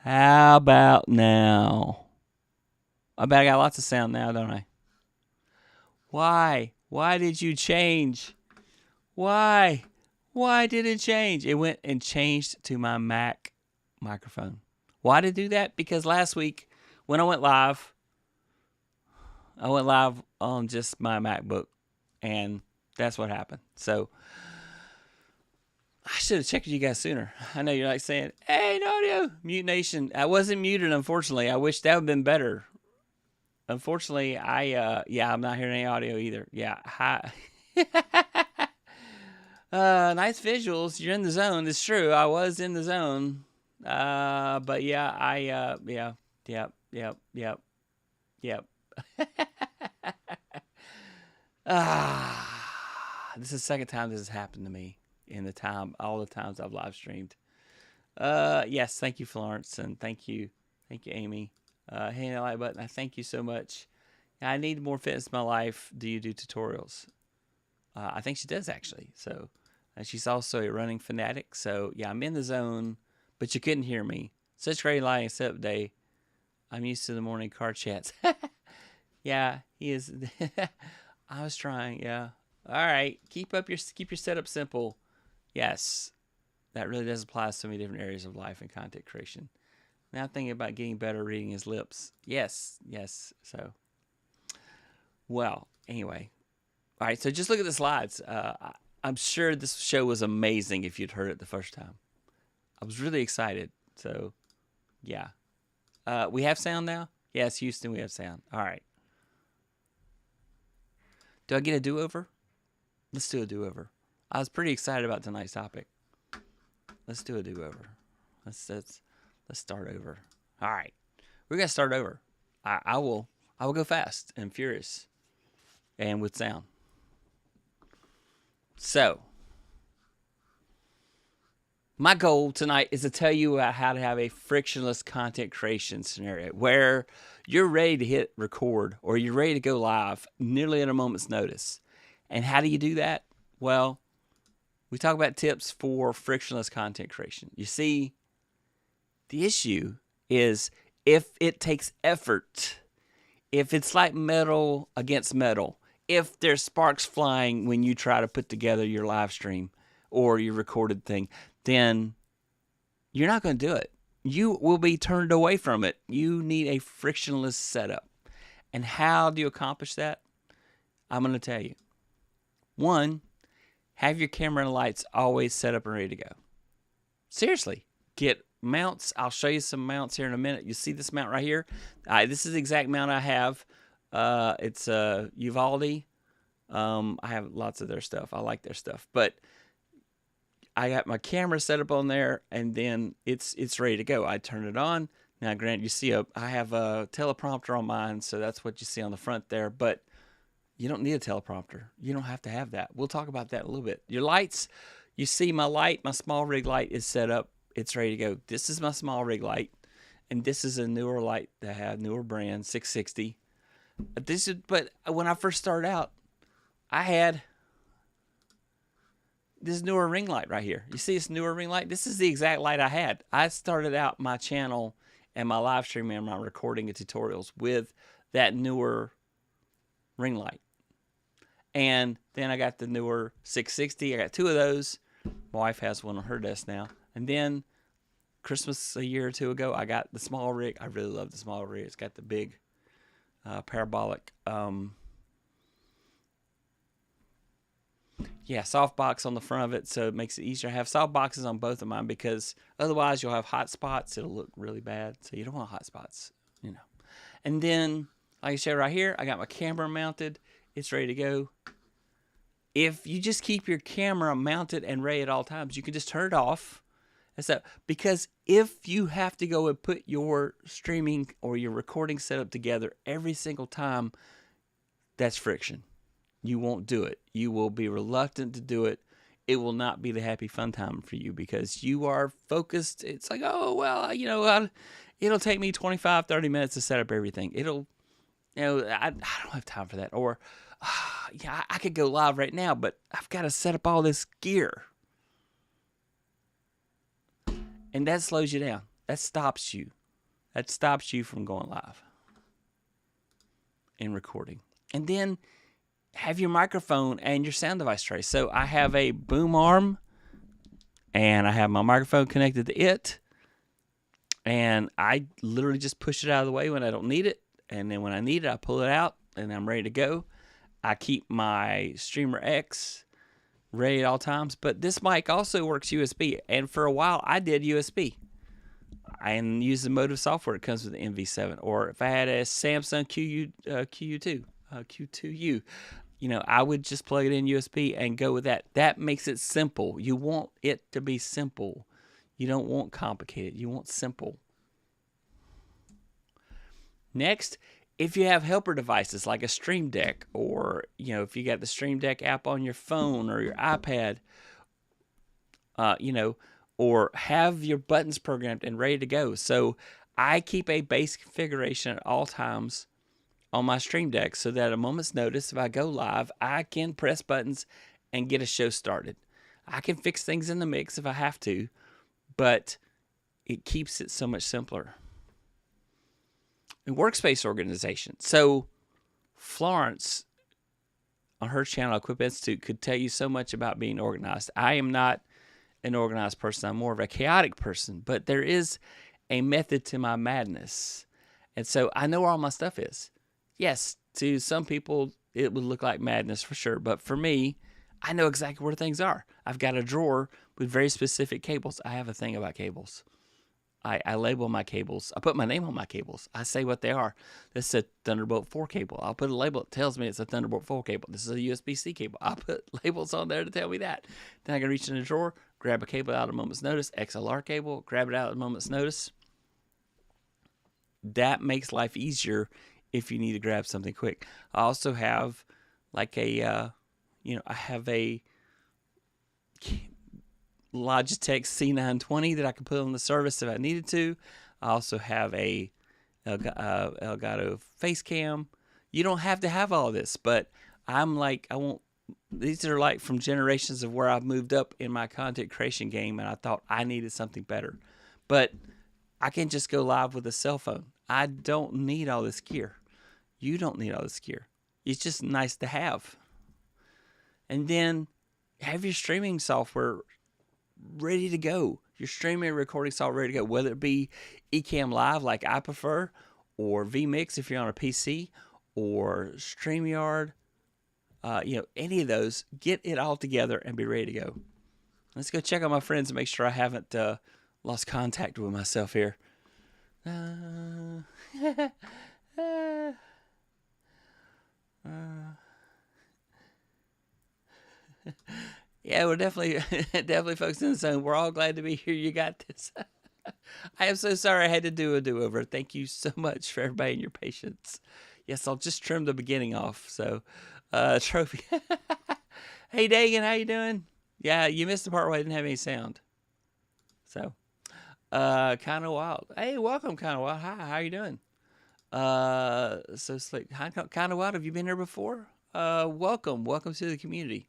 How about now? I bet I got lots of sound now, don't I? Why? Why did you change? Why? Why did it change? It went and changed to my Mac microphone. Why did it do that? Because last week when I went live on just my MacBook, and that's what happened. So I should have checked with you guys sooner. I know you're like saying, "Hey, no audio, Mute Nation." I wasn't muted, unfortunately. I wish that would have been better. Unfortunately, I'm not hearing any audio either. Yeah, hi. Nice visuals. You're in the zone. It's true. I was in the zone. But yeah, yep. This is the second time this has happened to me in all the times I've live streamed. Yes, thank you, Florence, and thank you, Amy. Hitting that like button. I thank you so much. I need more fitness in my life. Do you do tutorials? I think she does actually. So, she's also a running fanatic. So yeah, I'm in the zone, but you couldn't hear me. Such great lighting setup day. I'm used to the morning car chats. Yeah, he is. I was trying. Yeah. All right. Keep your setup simple. Yes, that really does apply to so many different areas of life and content creation. Now thinking about getting better reading his lips. Yes. So, well, anyway. All right, so just look at the slides. I'm sure this show was amazing if you'd heard it the first time. I was really excited. So, yeah. We have sound now? Yes, Houston, we have sound. All right. Do I get a do-over? Let's do a do-over. I was pretty excited about tonight's topic. Let's do a do-over. Let's start over. All right. We're going to start over. I will go fast and furious and with sound. So, my goal tonight is to tell you about how to have a frictionless content creation scenario where you're ready to hit record or you're ready to go live nearly at a moment's notice. And how do you do that? Well, we talk about tips for frictionless content creation. You see, the issue is if it takes effort, if it's like metal against metal, if there's sparks flying when you try to put together your live stream or your recorded thing, then you're not going to do it. You will be turned away from it. You need a frictionless setup. And how do you accomplish that? I'm going to tell you. One, have your camera and lights always set up and ready to go. Seriously, get mounts. I'll show you some mounts here in a minute. You see this mount right here? This is the exact mount I have. It's Uvalde. I have lots of their stuff. I like their stuff. But I got my camera set up on there, and then it's ready to go. I turn it on. Now, granted, you see I have a teleprompter on mine, so that's what you see on the front there. But you don't need a teleprompter. You don't have to have that. We'll talk about that in a little bit. Your lights, you see my light, my small rig light is set up. It's ready to go. This is my small rig light, and this is a newer light that I have, newer brand, 660. But when I first started out, I had this newer ring light right here. You see this newer ring light? This is the exact light I had. I started out my channel and my live streaming and my recording of tutorials with that newer ring light. And then I got the newer 660. I got two of those. My wife has one on her desk now. And then Christmas a year or two ago, I got the small rig. I really love the small rig. It's got the big parabolic softbox on the front of it, so it makes it easier. I have softboxes on both of mine because otherwise you'll have hot spots. It'll look really bad, so you don't want hot spots, And then, like I said right here, I got my camera mounted. It's ready to go. If you just keep your camera mounted and ready at all times, you can just turn it off. Because if you have to go and put your streaming or your recording setup together every single time, that's friction. You won't do it. You will be reluctant to do it. It will not be the happy fun time for you because you are focused. It's like, oh, well, it'll take me 25, 30 minutes to set up everything. I don't have time for that. Or, I could go live right now, but I've got to set up all this gear. And that slows you down. That stops you. That stops you from going live and recording. And then have your microphone and your sound device tray. So I have a boom arm and I have my microphone connected to it. And I literally just push it out of the way when I don't need it. And then when I need it, I pull it out and I'm ready to go. I keep my Streamer X ready at all times. But this mic also works USB. And for a while, I did USB. And use the Motive software that comes with the MV7. Or if I had a Samsung Q2U, I would just plug it in USB and go with that. That makes it simple. You want it to be simple. You don't want complicated. You want simple. Next, if you have helper devices like a Stream Deck, or if you got the Stream Deck app on your phone or your iPad, or have your buttons programmed and ready to go. So I keep a base configuration at all times on my Stream Deck so that at a moment's notice, if I go live, I can press buttons and get a show started. I can fix things in the mix if I have to, but it keeps it so much simpler. In Workspace Organization. So Florence, on her channel, Equip Institute, could tell you so much about being organized. I am not an organized person. I'm more of a chaotic person, but there is a method to my madness. And so I know where all my stuff is. Yes, to some people, it would look like madness for sure. But for me, I know exactly where things are. I've got a drawer with very specific cables. I have a thing about cables. I label my cables. I put my name on my cables. I say what they are. This is a Thunderbolt 4 cable. I'll put a label that tells me it's a Thunderbolt 4 cable. This is a USB-C cable. I'll put labels on there to tell me that. Then I can reach in the drawer, grab a cable out at a moment's notice, XLR cable, grab it out at a moment's notice. That makes life easier if you need to grab something quick. I also have like I have a Logitech C920 that I can put on the service if I needed to. I also have a Elgato face cam. You don't have to have all this, but these are like from generations of where I've moved up in my content creation game, and I thought I needed something better. But I can just go live with a cell phone. I don't need all this gear. You don't need all this gear. It's just nice to have. And then have your streaming software ready to go. Your streaming and recording software ready to go, whether it be Ecamm Live like I prefer, or vMix if you're on a PC, or StreamYard, any of those. Get it all together and be ready to go. Let's go check on my friends and make sure I haven't lost contact with myself here. Yeah, we're definitely folks in the zone. We're all glad to be here. You got this. I am so sorry I had to do a do-over. Thank you so much for everybody and your patience. Yes, I'll just trim the beginning off. So, trophy. Hey, Dagan, how you doing? Yeah, you missed the part where I didn't have any sound. So, kind of wild. Hey, welcome, kind of wild. Hi, how you doing? So slick. Kind of wild. Have you been here before? Welcome to the community.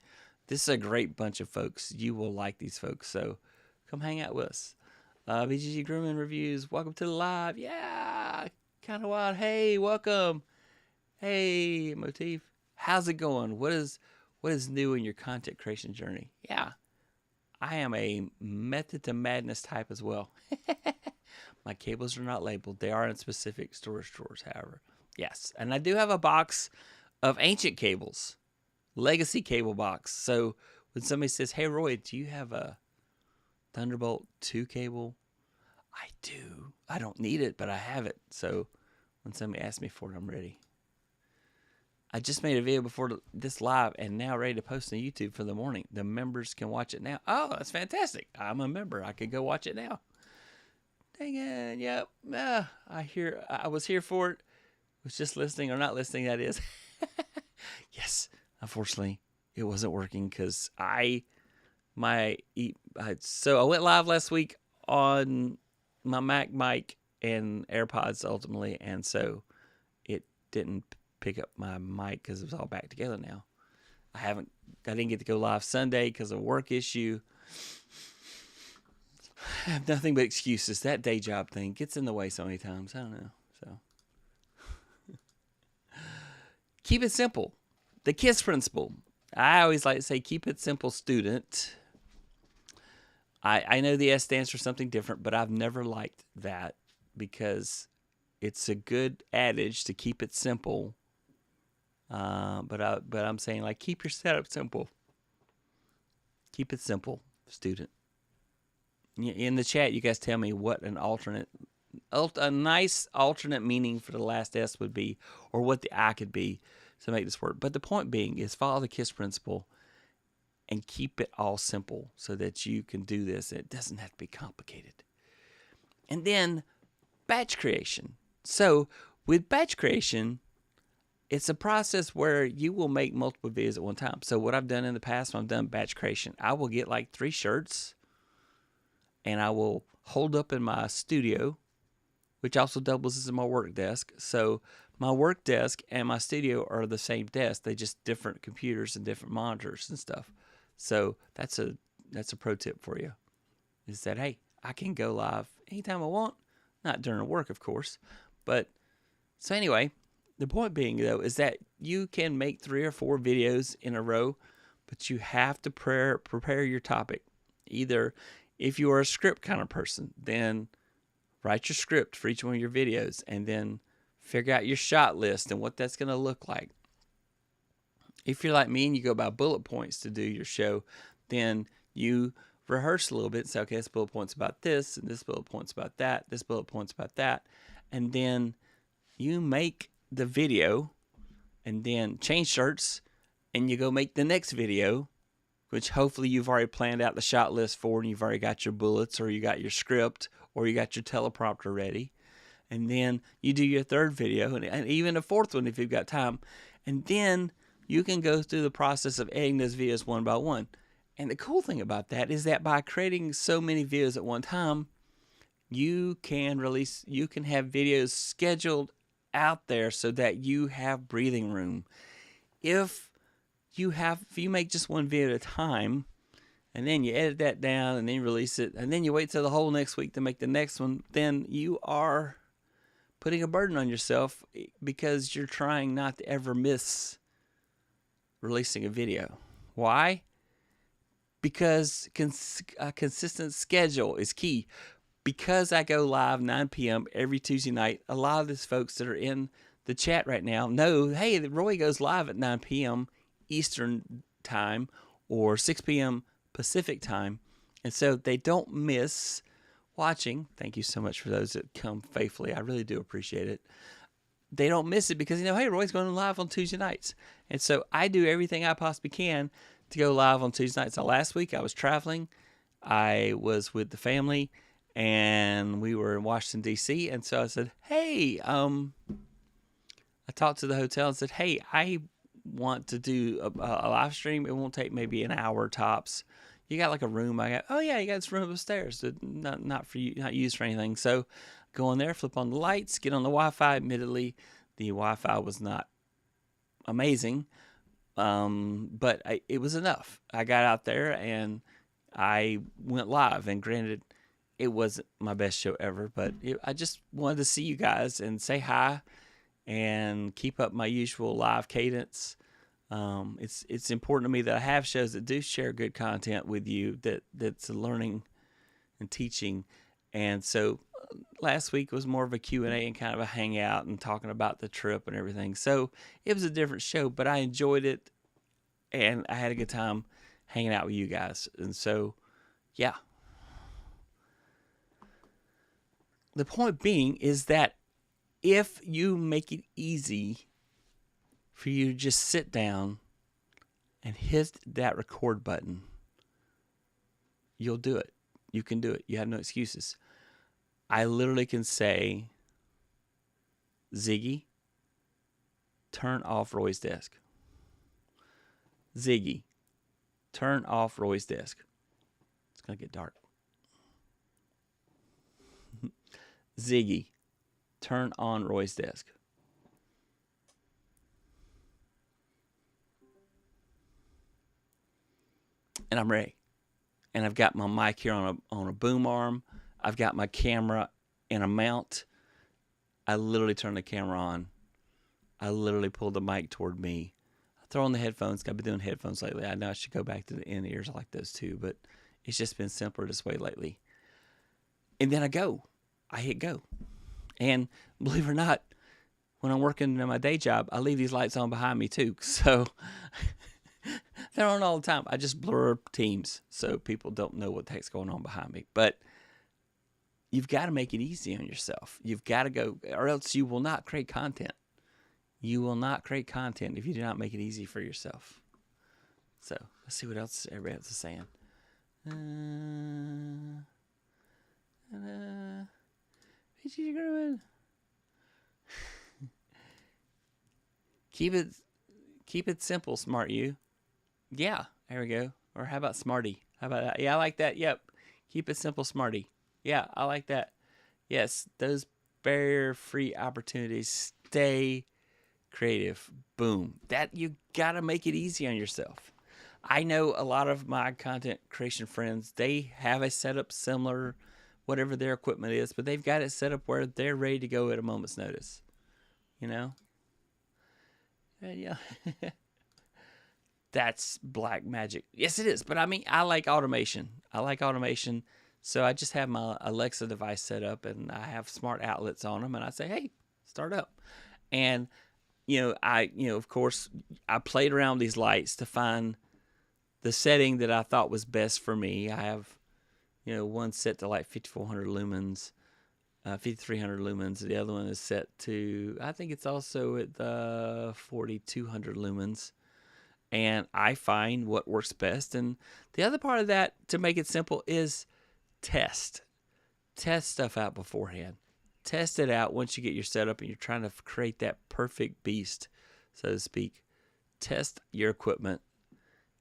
This is a great bunch of folks. You will like these folks, so come hang out with us. BGG Grooming Reviews, welcome to the live. Yeah, kind of wild. Hey, welcome. Hey, Motif. How's it going? What is new in your content creation journey? Yeah, I am a method to madness type as well. My cables are not labeled. They are in specific storage drawers, however. Yes, and I do have a box of ancient cables. Legacy cable box. So when somebody says, hey, Roy, do you have a Thunderbolt 2 cable? I do. I don't need it, but I have it. So when somebody asks me for it, I'm ready. I just made a video before this live and now ready to post on YouTube for the morning. The members can watch it now. Oh, that's fantastic. I'm a member. I could go watch it now. Dang it. Yep. I was here for it. Was just listening, or not listening, that is. Yes. Unfortunately, it wasn't working because I went live last week on my Mac mic and AirPods ultimately, and so it didn't pick up my mic because it was all back together now. I didn't get to go live Sunday because of a work issue. I have nothing but excuses. That day job thing gets in the way so many times. I don't know. So keep it simple. The KISS principle. I always like to say, keep it simple, student. I know the S stands for something different, but I've never liked that because it's a good adage to keep it simple. But I'm saying, like, keep your setup simple. Keep it simple, student. In the chat, you guys tell me what a nice alternate meaning for the last S would be, or what the I could be to make this work. But the point being is follow the KISS principle and keep it all simple so that you can do this. It doesn't have to be complicated. And then batch creation. So with batch creation, it's a process where you will make multiple videos at one time. So what I've done in the past when I've done batch creation, I will get like 3 shirts and I will hold up in my studio, which also doubles as my work desk. So my work desk and my studio are the same desk. They just different computers and different monitors and stuff. So that's a pro tip for you. Is that, hey, I can go live anytime I want. Not during work, of course. But so anyway, the point being, though, is that you can make 3 or 4 videos in a row, but you have to prepare your topic. Either if you are a script kind of person, then write your script for each one of your videos and then figure out your shot list and what that's going to look like. If you're like me and you go by bullet points to do your show, then you rehearse a little bit and say, okay, this bullet point's about this, and this bullet point's about that, this bullet point's about that. And then you make the video and then change shirts and you go make the next video, which hopefully you've already planned out the shot list for and you've already got your bullets or you got your script or you got your teleprompter ready. And then you do your 3rd video and even a 4th one if you've got time. And then you can go through the process of editing those videos one by one. And the cool thing about that is that by creating so many videos at one time, you can have videos scheduled out there so that you have breathing room. If you make just one video at a time, and then you edit that down, and then you release it, and then you wait till the whole next week to make the next one, then you are putting a burden on yourself because you're trying not to ever miss releasing a video. Why? Because a consistent schedule is key. Because I go live 9 p.m. every Tuesday night, a lot of these folks that are in the chat right now know, hey, Roy goes live at 9 p.m. Eastern time or 6 p.m. Pacific time. And so they don't miss watching. Thank you so much for those that come faithfully. I really do appreciate it. They don't miss it because, hey, Roy's going live on Tuesday nights. And so I do everything I possibly can to go live on Tuesday nights. So last week I was traveling. I was with the family and we were in Washington, D.C. And so I said, hey, I talked to the hotel and said, hey, I want to do a live stream. It won't take maybe an hour tops. You got like a room? I got, oh yeah, you got this room upstairs. Not for you, not used for anything. So go in there, flip on the lights, get on the Wi-Fi. Admittedly, the Wi-Fi was not amazing, but it was enough. I got out there and I went live. And granted, it wasn't my best show ever, but I just wanted to see you guys and say hi and keep up my usual live cadence. It's important to me that I have shows that do share good content with you that's learning and teaching. And so last week was more of a Q&A and kind of a hangout and talking about the trip and everything. So it was a different show, but I enjoyed it and I had a good time hanging out with you guys. And so, yeah. The point being is that if you make it easy for you to just sit down and hit that record button, you'll do it. You can do it. You have no excuses. I literally can say, Ziggy, turn off Roy's desk. Ziggy, turn off Roy's desk. It's going to get dark. Ziggy, turn on Roy's desk. And I'm ready. and I've got my mic here on a boom arm. I've got my camera in a mount. I literally turn the camera on. I literally pull the mic toward me. I throw on the headphones. I've been doing headphones lately. I know I should go back to the in-ears. I like those too, but it's just been simpler this way lately. And then I hit go. And believe it or not, when I'm working in my day job, I leave these lights on behind me too. So they're on all the time. I just blur Teams so people don't know what the heck's going on behind me. But you've got to make it easy on yourself. You've got to go, or else you will not create content. You will not create content if you do not make it easy for yourself. So let's see what else everybody else is saying. Keep it simple, smart you. Yeah, there we go. Or how about smarty? How about that? Yeah, I like that. Yep. Keep it simple, smarty. Yeah, I like that. Yes, those barrier-free opportunities. Stay creative. Boom. That you got to make it easy on yourself. I know a lot of my content creation friends, they have a setup similar, whatever their equipment is, but they've got it set up where they're ready to go at a moment's notice. You know? Yeah. That's black magic. Yes, it is. But I mean, I like automation. So I just have my Alexa device set up and I have smart outlets on them and I say, hey, start up. And, of course, I played around with these lights to find the setting that I thought was best for me. I have, one set to like 5,400 lumens, 5,300 lumens. The other one is set to, I think it's also at the 4,200 lumens. And I find what works best. And the other part of that, to make it simple, is test. Test stuff out beforehand. Test it out once you get your setup and you're trying to create that perfect beast, so to speak. Test your equipment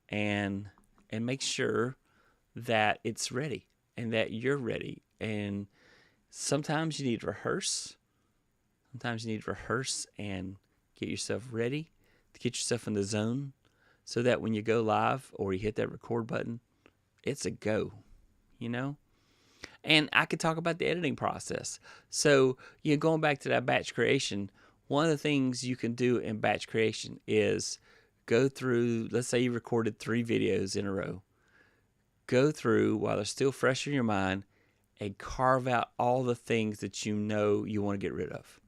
and make sure that it's ready and that you're ready. And sometimes you need to rehearse. Sometimes you need to rehearse and get yourself ready, to get yourself in the zone, so that when you go live or you hit that record button, it's a go, And I could talk about the editing process. So, going back to that batch creation, one of the things you can do in batch creation is go through, let's say you recorded 3 videos in a row. Go through while they're still fresh in your mind and carve out all the things that you want to get rid of.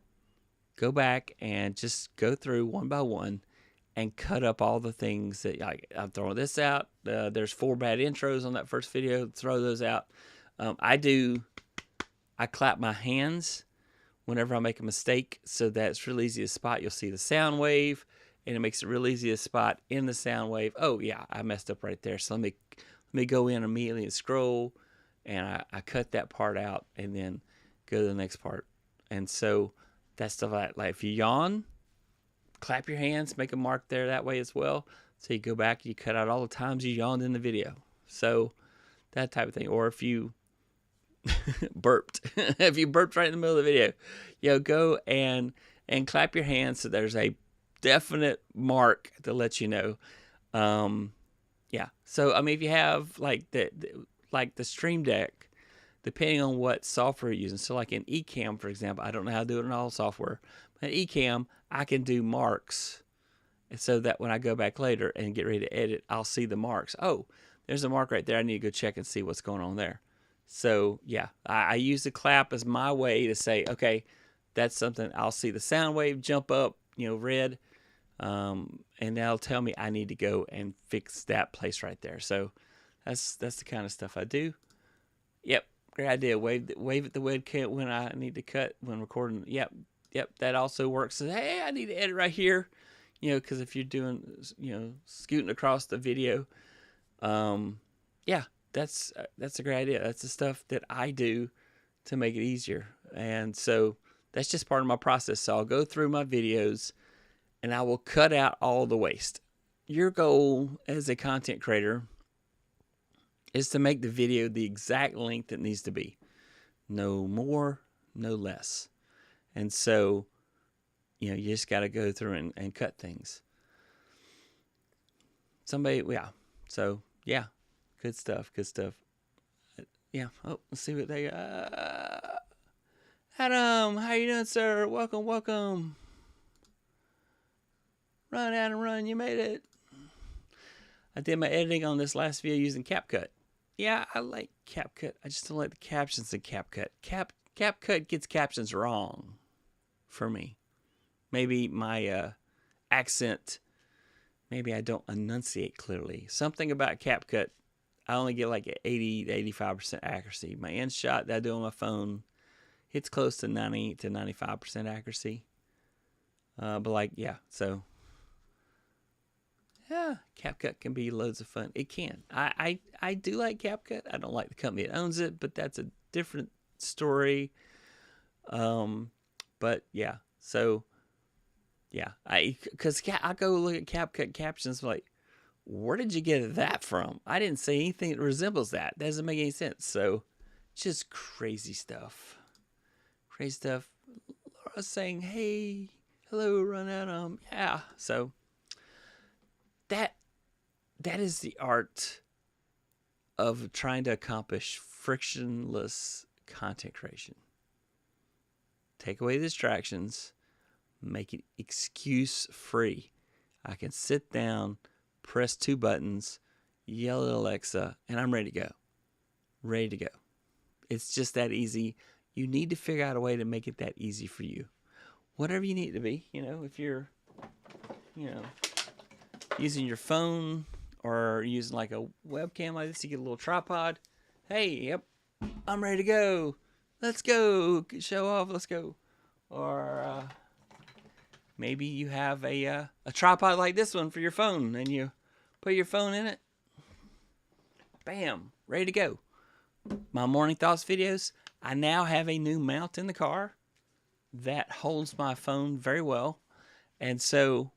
Go back and just go through one by one and cut up all the things that, like, I'm throwing this out. There's 4 bad intros on that first video. Throw those out. I clap my hands whenever I make a mistake, so that it's real easy to spot. You'll see the sound wave, and it makes it real easy to spot in the sound wave. Oh yeah, I messed up right there. So let me go in immediately and scroll, and I cut that part out, and then go to the next part. And so that's stuff like if you yawn, clap your hands, make a mark there that way as well. So you go back, you cut out all the times you yawned in the video. So that type of thing. Or if you burped, if you burped right in the middle of the video, go and clap your hands so there's a definite mark to let you know. Yeah. So I mean, if you have like the Stream Deck, depending on what software you're using. So like in Ecamm, for example, I don't know how to do it in all software. But in Ecamm, I can do marks so that when I go back later and get ready to edit, I'll see the marks. Oh, there's a mark right there. I need to go check and see what's going on there. So yeah, I use the clap as my way to say, okay, that's something. I'll see the sound wave jump up, red, and that'll tell me I need to go and fix that place right there. So that's the kind of stuff I do. Yep, great idea. Wave at the webcam when I need to cut when recording. Yep, that also works. So, hey, I need to edit right here, because if you're doing, scooting across the video, yeah, that's a great idea. That's the stuff that I do to make it easier. And so that's just part of my process. So I'll go through my videos and I will cut out all the waste. Your goal as a content creator is to make the video the exact length it needs to be. No more, no less. And so, you just got to go through and cut things. So, yeah. Good stuff. Good stuff. Yeah. Oh, let's see what they. Adam, how you doing, sir? Welcome, welcome. Run, Adam, run! You made it. I did my editing on this last video using CapCut. Yeah, I like CapCut. I just don't like the captions in CapCut. CapCut gets captions wrong for me. Maybe my accent. Maybe I don't enunciate clearly. Something about CapCut. I only get like 80 to 85% accuracy. My InShot that I do on my phone, it's close to 90 to 95% accuracy. But like, yeah, so yeah, CapCut can be loads of fun. It can. I do like CapCut. I don't like the company that owns it, but that's a different story. But yeah, so yeah, because I go look at CapCut captions like, where did you get that from? I didn't say anything that resembles that. That doesn't make any sense. So, just crazy stuff. Crazy stuff. Laura's saying, hey, hello, run Adam. Yeah. So, that is the art of trying to accomplish frictionless content creation. Take away the distractions. Make it excuse free. I can sit down, press 2 buttons, yell at Alexa, and I'm ready to go. Ready to go. It's just that easy. You need to figure out a way to make it that easy for you. Whatever you need to be. If you're, using your phone or using like a webcam like this, you get a little tripod. Hey, yep, I'm ready to go. Let's go. Show off. Let's go. Or maybe you have a tripod like this one for your phone, and you put your phone in it. Bam, ready to go. My morning thoughts videos, I now have a new mount in the car that holds my phone very well. And so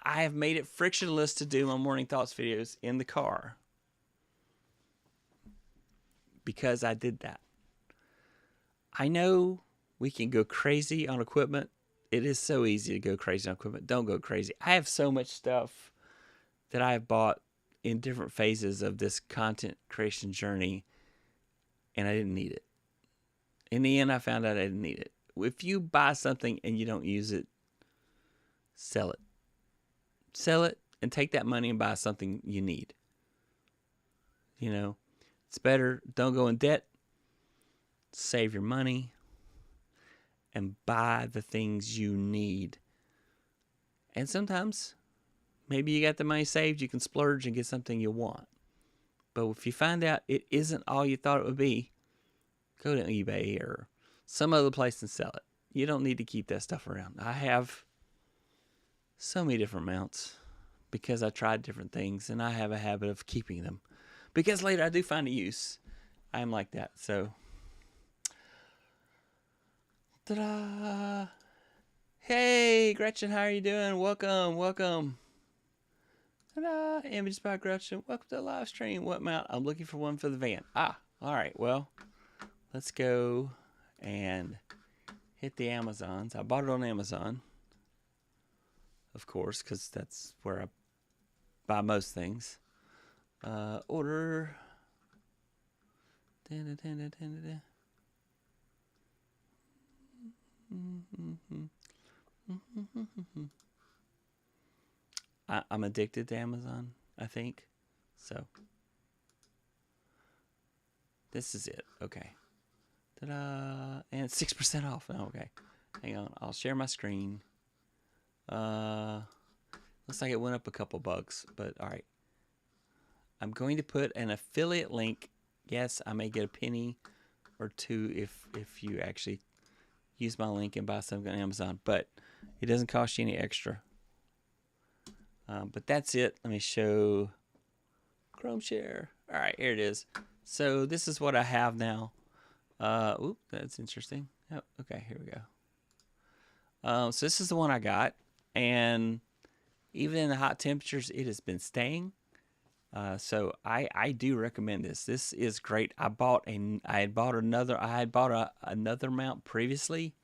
I have made it frictionless to do my morning thoughts videos in the car because I did that. I know we can go crazy on equipment. It is so easy to go crazy on equipment. Don't go crazy. I have so much stuff that I have bought in different phases of this content creation journey, and I didn't need it. In the end, I found out I didn't need it. If you buy something and you don't use it, sell it. Sell it and take that money and buy something you need. It's better. Don't go in debt. Save your money and buy the things you need. And sometimes, maybe you got the money saved, you can splurge and get something you want. But if you find out it isn't all you thought it would be, go to eBay or some other place and sell it. You don't need to keep that stuff around. I have so many different mounts because I tried different things, and I have a habit of keeping them because later I do find a use. I'm like that. So, ta-da! Hey, Gretchen, how are you doing? Welcome, welcome. Ta-da! Image by Gretchen. Welcome to the live stream. What mount? I'm looking for one for the van. All right. Well, let's go and hit the Amazons. I bought it on Amazon, of course, because that's where I buy most things. Order. I'm addicted to Amazon, I think. So, this is it. Okay. Ta-da! And 6% off. Oh, okay. Hang on. I'll share my screen. Looks like it went up a couple bucks, but all right. I'm going to put an affiliate link. Yes, I may get a penny or two if you actually use my link and buy something on Amazon, but it doesn't cost you any extra. But that's it. Let me show Chrome share. All right, here it is. So this is what I have now. That's interesting. Oh, okay, here we go. So this is the one I got, and even in the hot temperatures, it has been staying. So I do recommend this. This is great. I had bought another mount previously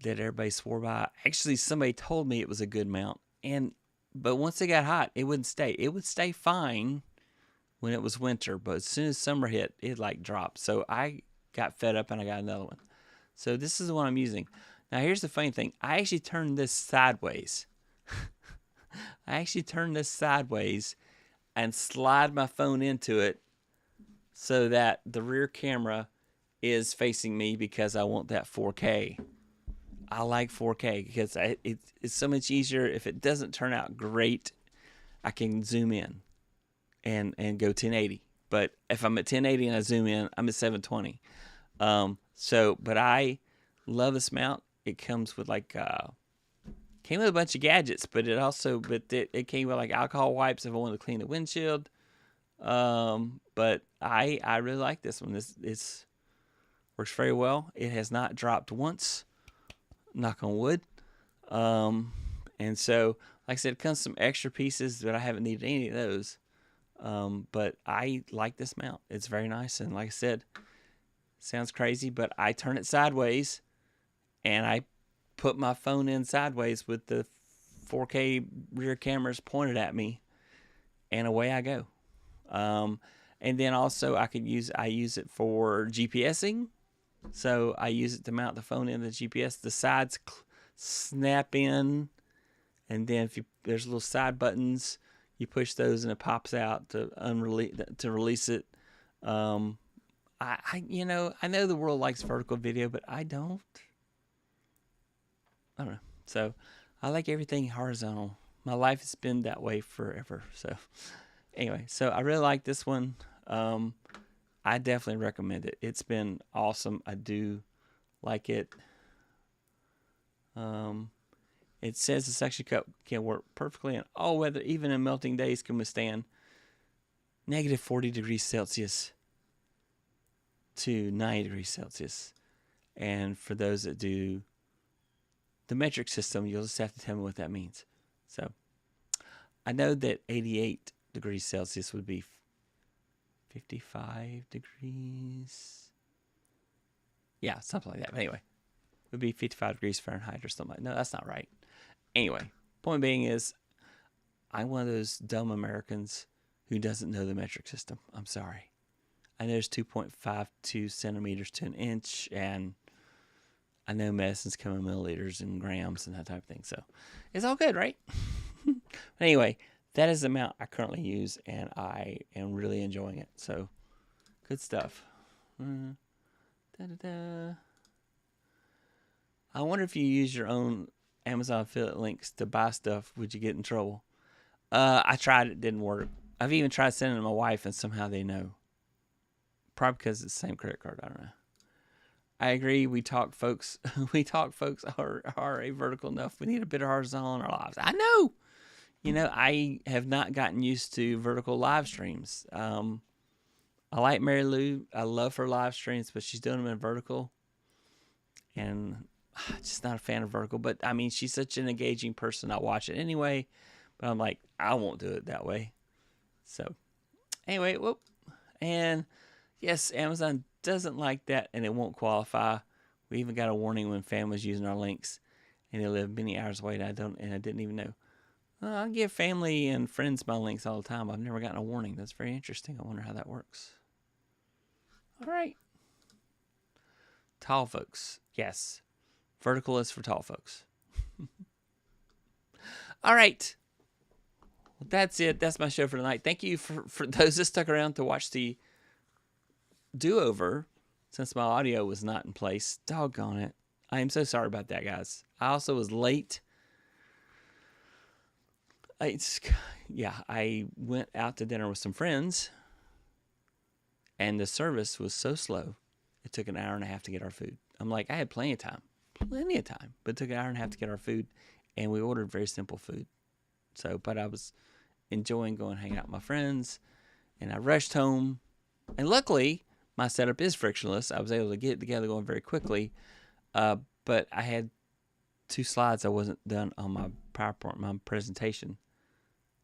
that everybody swore by. Actually, somebody told me it was a good mount, and But once it got hot, it wouldn't stay. It would stay fine when it was winter, but as soon as summer hit, it like dropped. So I got fed up and I got another one. So this is the one I'm using. Now here's the funny thing. I actually turned this sideways. And slide my phone into it so that the rear camera is facing me because I want that 4K. I like 4K because it's so much easier. If it doesn't turn out great, I can zoom in and go 1080. But if I'm at 1080 and I zoom in, I'm at 720. But I love this mount. It comes with came with a bunch of gadgets, but it came with like alcohol wipes if I wanted to clean the windshield. But I really like this one. This works very well. It has not dropped once. Knock on wood. And so, like I said, it comes some extra pieces, but I haven't needed any of those. But I like this mount. It's very nice. And like I said, sounds crazy, but I turn it sideways and I put my phone in sideways with the 4K rear cameras pointed at me, and away I go. And then also I use it for GPSing. So I use it to mount the phone in the GPS. The sides snap in, and then there's little side buttons, you push those and it pops out to release it. I know the world likes vertical video, but I don't know. So I like everything horizontal. My life has been that way forever. So anyway, so I really like this one. I definitely recommend it. It's been awesome. I do like it. It says the suction cup can work perfectly in all weather, even in melting days, can withstand negative 40 degrees Celsius to 90 degrees Celsius. And for those that do the metric system, you'll just have to tell me what that means. So I know that 88 degrees Celsius would be 55 degrees. Yeah, something like that. But anyway, it would be 55 degrees Fahrenheit or something. No, that's not right. Anyway, point being is, I'm one of those dumb Americans who doesn't know the metric system. I'm sorry. I know there's 2.52 centimeters to an inch, and I know medicines come in milliliters and grams and that type of thing. So it's all good, right? But anyway, that is the amount I currently use, and I am really enjoying it. So good stuff. I wonder if you use your own Amazon affiliate links to buy stuff, would you get in trouble? I tried, it didn't work. I've even tried sending it to my wife, and somehow they know. Probably because it's the same credit card. I don't know. I agree. We talk folks are a vertical enough. We need a bit of horizontal in our lives. I know. I have not gotten used to vertical live streams. I like Mary Lou. I love her live streams, but she's doing them in vertical. And I'm just not a fan of vertical. But, I mean, she's such an engaging person. I watch it anyway. But I'm like, I won't do it that way. So, anyway, whoop. And, yes, Amazon doesn't like that, and it won't qualify. We even got a warning when family's using our links, and they live many hours away, and I didn't even know. I give family and friends my links all the time. I've never gotten a warning. That's very interesting. I wonder how that works. All right. Tall folks. Yes. Vertical is for tall folks. All right. Well, that's it. That's my show for tonight. Thank you for those that stuck around to watch the do-over since my audio was not in place. Doggone it. I am so sorry about that, guys. I also was late. I went out to dinner with some friends, and the service was so slow, it took an hour and a half to get our food. I'm like, I had plenty of time, but it took an hour and a half to get our food, and we ordered very simple food. So, but I was enjoying going hang out with my friends, and I rushed home, and luckily, my setup is frictionless. I was able to get it together going very quickly, but I had 2 slides I wasn't done on my PowerPoint, my presentation.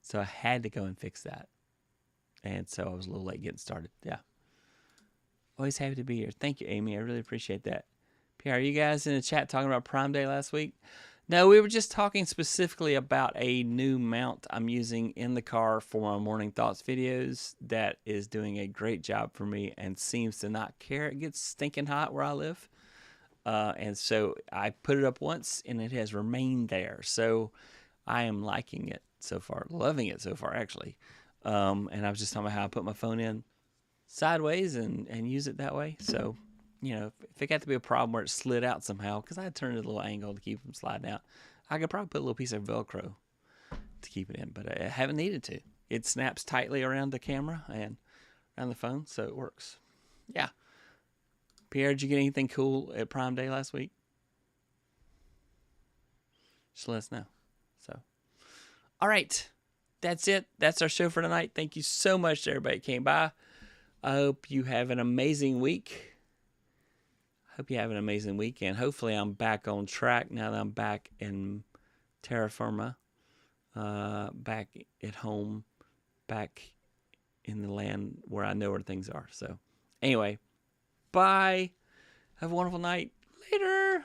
So I had to go and fix that. And so I was a little late getting started. Yeah. Always happy to be here. Thank you, Amy. I really appreciate that. PR, are you guys in the chat talking about Prime Day last week? No, we were just talking specifically about a new mount I'm using in the car for my morning thoughts videos that is doing a great job for me and seems to not care. It gets stinking hot where I live. And so I put it up once and it has remained there. So I am liking it so far, loving it so far, actually. And I was just talking about how I put my phone in sideways and use it that way. So, if it got to be a problem where it slid out somehow, because I turned it a little angle to keep it from sliding out, I could probably put a little piece of Velcro to keep it in, but I haven't needed to. It snaps tightly around the camera and around the phone, so it works. Yeah. Pierre, did you get anything cool at Prime Day last week? Just let us know. So, all right. That's it. That's our show for tonight. Thank you so much to everybody that came by. I hope you have an amazing week. Hope you have an amazing weekend. Hopefully I'm back on track now that I'm back in terra firma, back at home, back in the land where I know where things are. So anyway, bye. Have a wonderful night. Later.